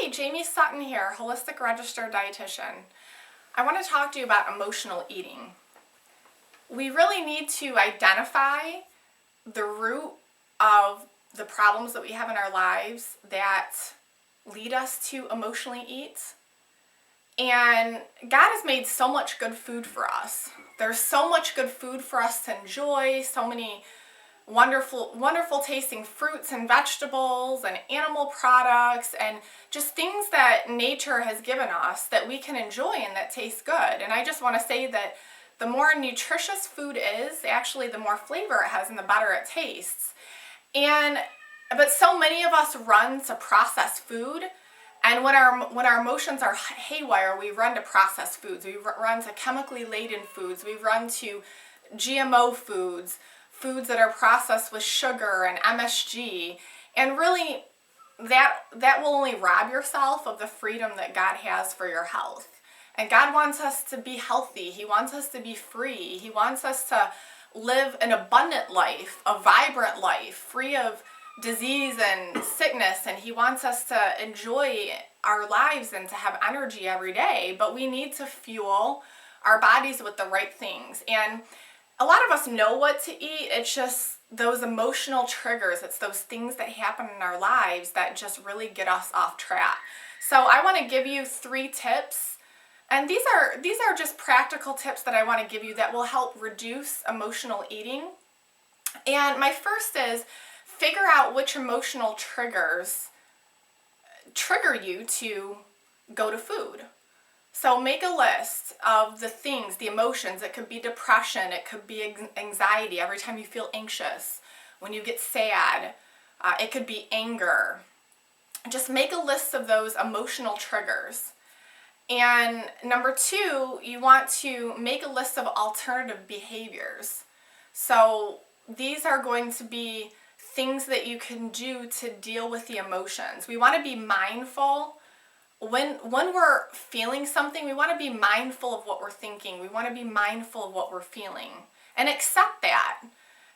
Hi, Jamie Sutton here, Holistic Registered Dietitian. I want to talk to you about emotional eating. We really need to identify the root of the problems that we have in our lives that lead us to emotionally eat. And God has made so much good food for us. There's so much good food for us to enjoy, so many wonderful tasting fruits and vegetables and animal products and just things that nature has given us that we can enjoy and that taste good. And I just want to say that the more nutritious food is, actually the more flavor it has and the better it tastes. But so many of us run to processed food, and when our emotions are haywire, we run to processed foods. We run to chemically laden foods. We run to GMO foods that are processed with sugar and MSG, and really that will only rob yourself of the freedom that God has for your health. And God wants us to be healthy. He wants us to be free. He wants us to live an abundant life, a vibrant life, free of disease and sickness, and He wants us to enjoy our lives and to have energy every day. But we need to fuel our bodies with the right things. And a lot of us know what to eat. It's just those emotional triggers. It's those things that happen in our lives that just really get us off track. So I want to give you 3 tips. And these are just practical tips that I want to give you that will help reduce emotional eating. And my first is figure out which emotional triggers trigger you to go to food. So make a list of the things, the emotions. It could be depression, it could be anxiety every time you feel anxious, when you get sad, it could be anger. Just make a list of those emotional triggers. And number 2, you want to make a list of alternative behaviors. So these are going to be things that you can do to deal with the emotions. We want to be mindful. When we're feeling something, we want to be mindful of what we're thinking. We want to be mindful of what we're feeling and accept that.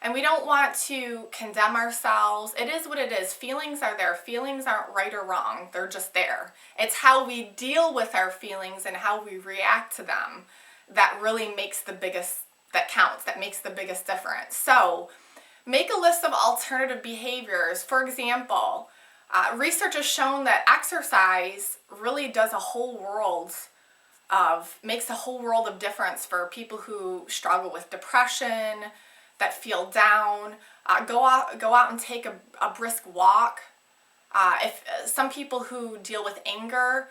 And we don't want to condemn ourselves. It is what it is. Feelings are there. Feelings aren't right or wrong. They're just there. It's how we deal with our feelings and how we react to them that really makes that counts, that makes the biggest difference. So make a list of alternative behaviors. For example, research has shown that exercise really does makes a whole world of difference for people who struggle with depression, that feel down. Go out and take a brisk walk. If some people who deal with anger,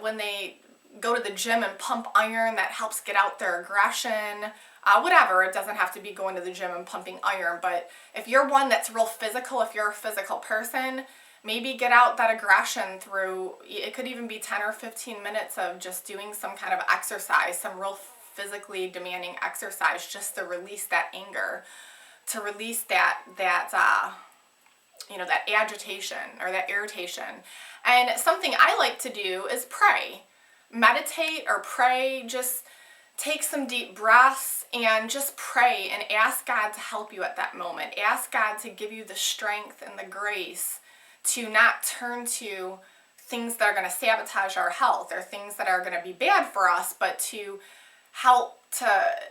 when they go to the gym and pump iron, that helps get out their aggression. Whatever, it doesn't have to be going to the gym and pumping iron, but if you're one that's real physical, if you're a physical person, maybe get out that aggression through, it could even be 10 or 15 minutes of just doing some kind of exercise, some real physically demanding exercise, just to release that anger, to release that agitation or that irritation. And something I like to do is pray. Meditate or pray, just take some deep breaths and just pray and ask God to help you at that moment. Ask God to give you the strength and the grace to not turn to things that are going to sabotage our health or things that are going to be bad for us, but to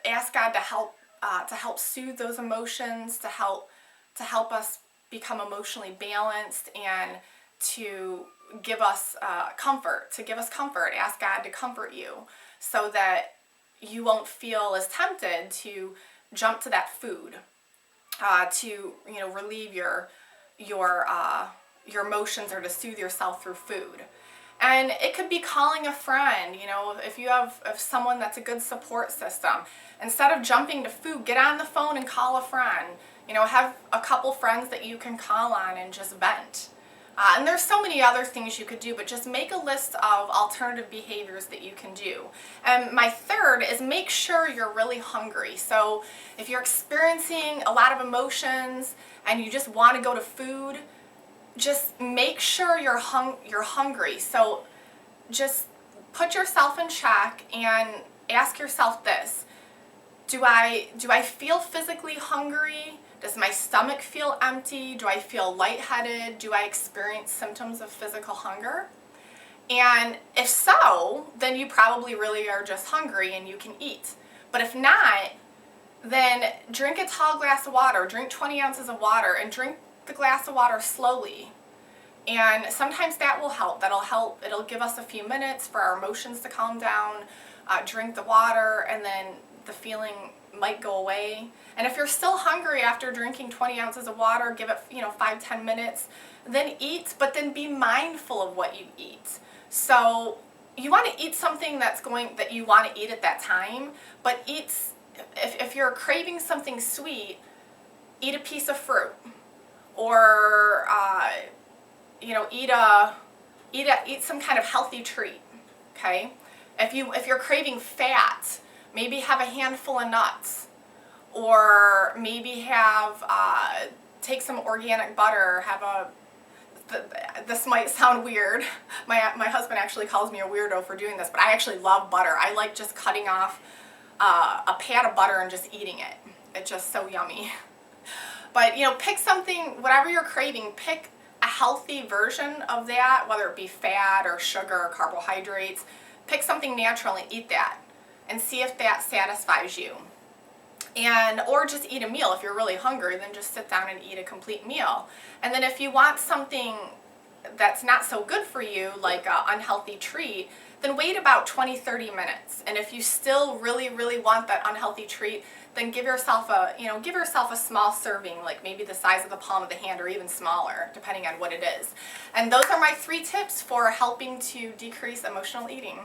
ask God to help soothe those emotions, to help us become emotionally balanced, and to give us comfort. Ask God to comfort you so that you won't feel as tempted to jump to that food, to relieve your emotions or to soothe yourself through food. And it could be calling a friend. If you have someone that's a good support system, instead of jumping to food, get on the phone and call a friend. Have a couple friends that you can call on and just vent. And there's so many other things you could do, but just make a list of alternative behaviors that you can do. And my third is make sure you're really hungry. So if you're experiencing a lot of emotions and you just want to go to food, just make sure you're hungry. So just put yourself in check and ask yourself this. Do I feel physically hungry? Does my stomach feel empty? Do I feel lightheaded? Do I experience symptoms of physical hunger? And if so, then you probably really are just hungry and you can eat. But if not, then drink a tall glass of water, drink 20 ounces of water, and drink the glass of water slowly. And sometimes that will help. That'll help. It'll give us a few minutes for our emotions to calm down. Drink the water, and then the feeling might go away. And if you're still hungry after drinking 20 ounces of water, give it 5-10 minutes. Then eat, but then be mindful of what you eat. So you want to eat something that you want to eat at that time, but if you're craving something sweet, eat a piece of fruit, or eat some kind of healthy treat. Okay, if you're craving fat, maybe have a handful of nuts, or maybe take some organic butter. This might sound weird. My husband actually calls me a weirdo for doing this, but I actually love butter. I like just cutting off a pat of butter and just eating it. It's just so yummy. But pick something, whatever you're craving, pick a healthy version of that, whether it be fat or sugar or carbohydrates. Pick something natural and eat that, and see if that satisfies you. Or just eat a meal. If you're really hungry, then just sit down and eat a complete meal. And then if you want something that's not so good for you, like an unhealthy treat, then wait about 20-30 minutes. And if you still really, really want that unhealthy treat, then give yourself a small serving, like maybe the size of the palm of the hand or even smaller, depending on what it is. And those are my 3 tips for helping to decrease emotional eating.